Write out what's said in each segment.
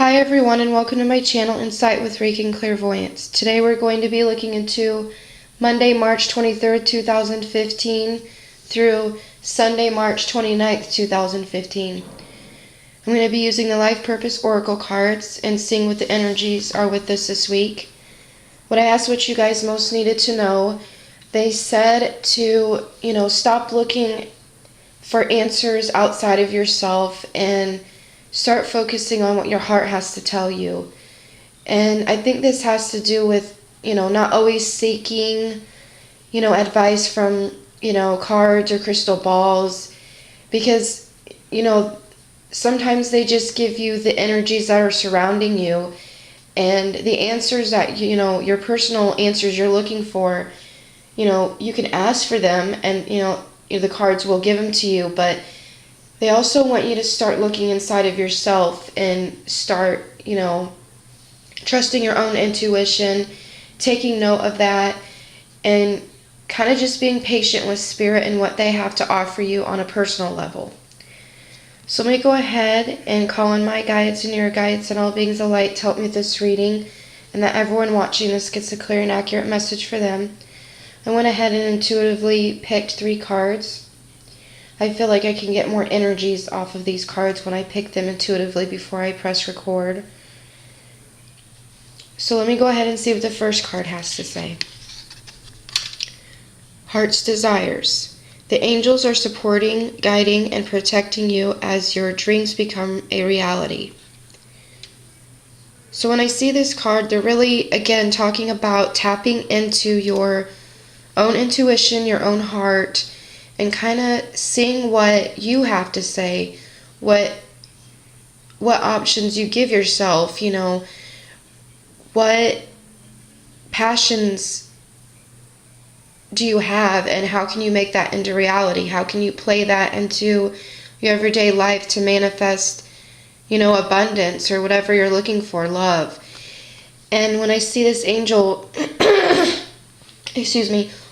Hi everyone, and welcome to my channel Insight with Reiki and Clairvoyance. Today we're going to be looking into Monday, March 23rd, 2015 through Sunday, March 29th, 2015. I'm going to be using the Life Purpose Oracle cards and seeing what the energies are with us this week. What I asked what you guys most needed to know, they said to, stop looking for answers outside of yourself and start focusing on what your heart has to tell you. And I think this has to do with, not always seeking, advice from, cards or crystal balls, because, sometimes they just give you the energies that are surrounding you and the answers that, your personal answers you're looking for. You can ask for them and, the cards will give them to you, but they also want you to start looking inside of yourself and start, trusting your own intuition, taking note of that, and kind of just being patient with Spirit and what they have to offer you on a personal level. So let me go ahead and call in my guides and your guides and all beings of light to help me with this reading, and that everyone watching this gets a clear and accurate message for them. I went ahead and intuitively picked 3 cards. I feel like I can get more energies off of these cards when I pick them intuitively before I press record. So let me go ahead and see what the first card has to say. Heart's Desires. The angels are supporting, guiding, and protecting you as your dreams become a reality. So when I see this card, they're really, again, talking about tapping into your own intuition, your own heart, and kind of seeing what you have to say, what options you give yourself, what passions do you have, and how can you make that into reality? How can you play that into your everyday life to manifest, abundance or whatever you're looking for, love. And when I see this angel,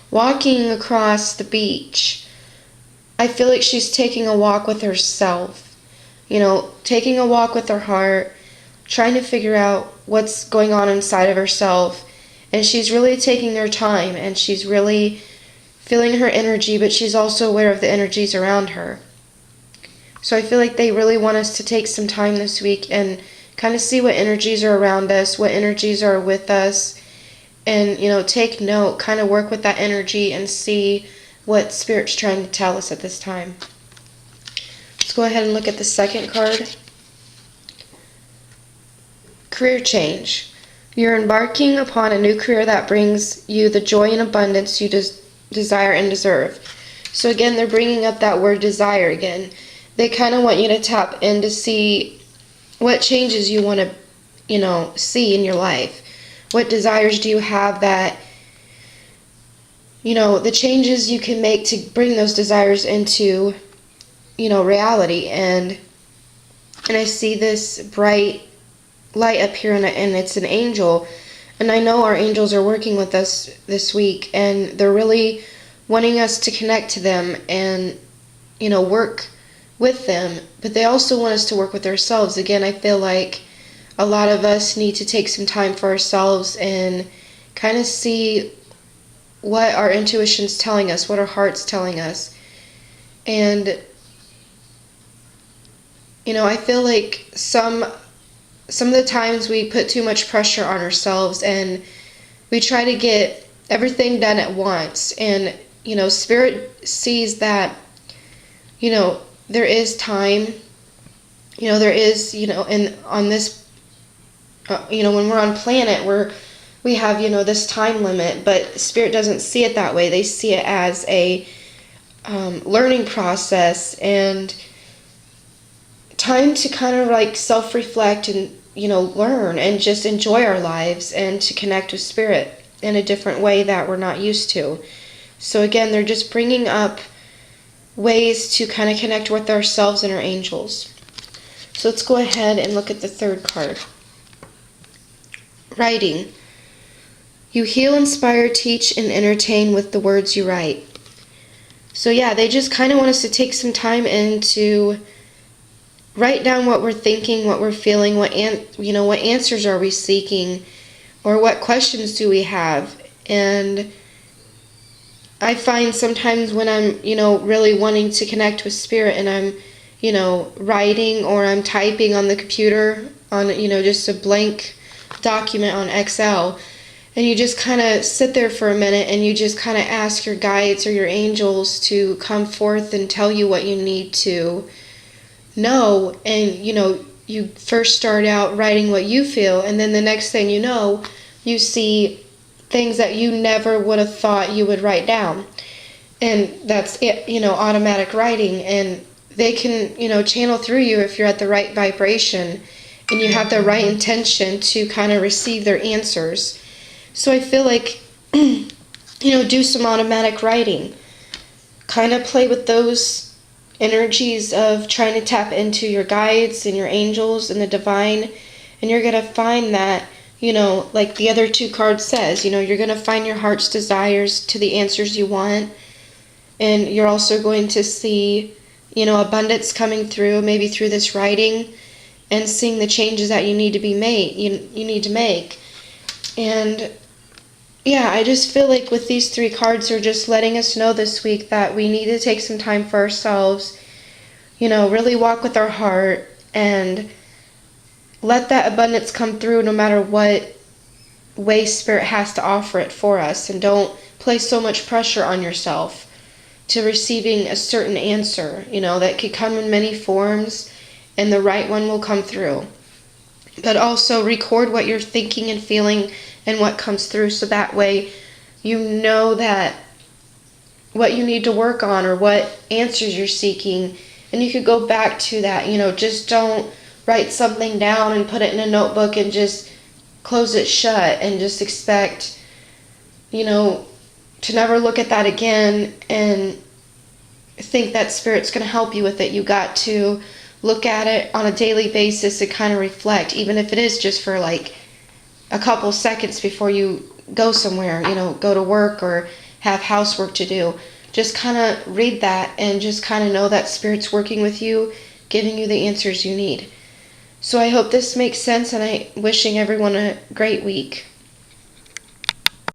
walking across the beach, I feel like she's taking a walk with herself, taking a walk with her heart, trying to figure out what's going on inside of herself. And she's really taking her time, and she's really feeling her energy, but she's also aware of the energies around her. So I feel like they really want us to take some time this week and kind of see what energies are around us, what energies are with us, and, take note, kind of work with that energy and see what Spirit's trying to tell us at this time. Let's go ahead and look at the second card. Career change. You're embarking upon a new career that brings you the joy and abundance you desire and deserve. So again, they're bringing up that word desire again. They kind of want you to tap in to see what changes you want to, see in your life. What desires do you have that, the changes you can make to bring those desires into, reality. And I see this bright light up here, and it's an angel. And I know our angels are working with us this week, and they're really wanting us to connect to them and, work with them. But they also want us to work with ourselves. Again, I feel like a lot of us need to take some time for ourselves and kind of see what our intuition's telling us, what our heart's telling us. And, I feel like some of the times we put too much pressure on ourselves and we try to get everything done at once. And, Spirit sees that, there is time, there is, and on this, when we're on planet, we have, this time limit, but Spirit doesn't see it that way. They see it as a learning process and time to kind of like self-reflect and, learn and just enjoy our lives and to connect with Spirit in a different way that we're not used to. So again, they're just bringing up ways to kind of connect with ourselves and our angels. So let's go ahead and look at the third card. Writing. You heal, inspire, teach, and entertain with the words you write. So yeah, they just kind of want us to take some time into write down what we're thinking, what we're feeling, what answers are we seeking, or what questions do we have. And I find sometimes when I'm, really wanting to connect with spirit, and I'm, writing or I'm typing on the computer on, just a blank document on Excel, and you just kind of sit there for a minute and you just kind of ask your guides or your angels to come forth and tell you what you need to know. And, you first start out writing what you feel, and then the next thing you know, you see things that you never would have thought you would write down. And that's it, automatic writing. And they can, channel through you if you're at the right vibration and you have the right intention to kind of receive their answers. So I feel like, do some automatic writing. Kind of play with those energies of trying to tap into your guides and your angels and the divine. And you're going to find that, like the other two cards says, you're going to find your heart's desires to the answers you want. And you're also going to see, abundance coming through, maybe through this writing, and seeing the changes that you need to be made, you need to make. And yeah, I just feel like with these three cards, they're just letting us know this week that we need to take some time for ourselves, really walk with our heart and let that abundance come through no matter what way Spirit has to offer it for us. And don't place so much pressure on yourself to receiving a certain answer, that could come in many forms, and the right one will come through. But also record what you're thinking and feeling and what comes through, so that way you know that what you need to work on or what answers you're seeking, and you could go back to that. Just don't write something down and put it in a notebook and just close it shut and just expect, to never look at that again and think that Spirit's going to help you with it. You got to look at it on a daily basis and kind of reflect, even if it is just for like a couple seconds before you go somewhere, go to work or have housework to do. Just kind of read that and just kind of know that Spirit's working with you, giving you the answers you need. So I hope this makes sense, and I'm wishing everyone a great week.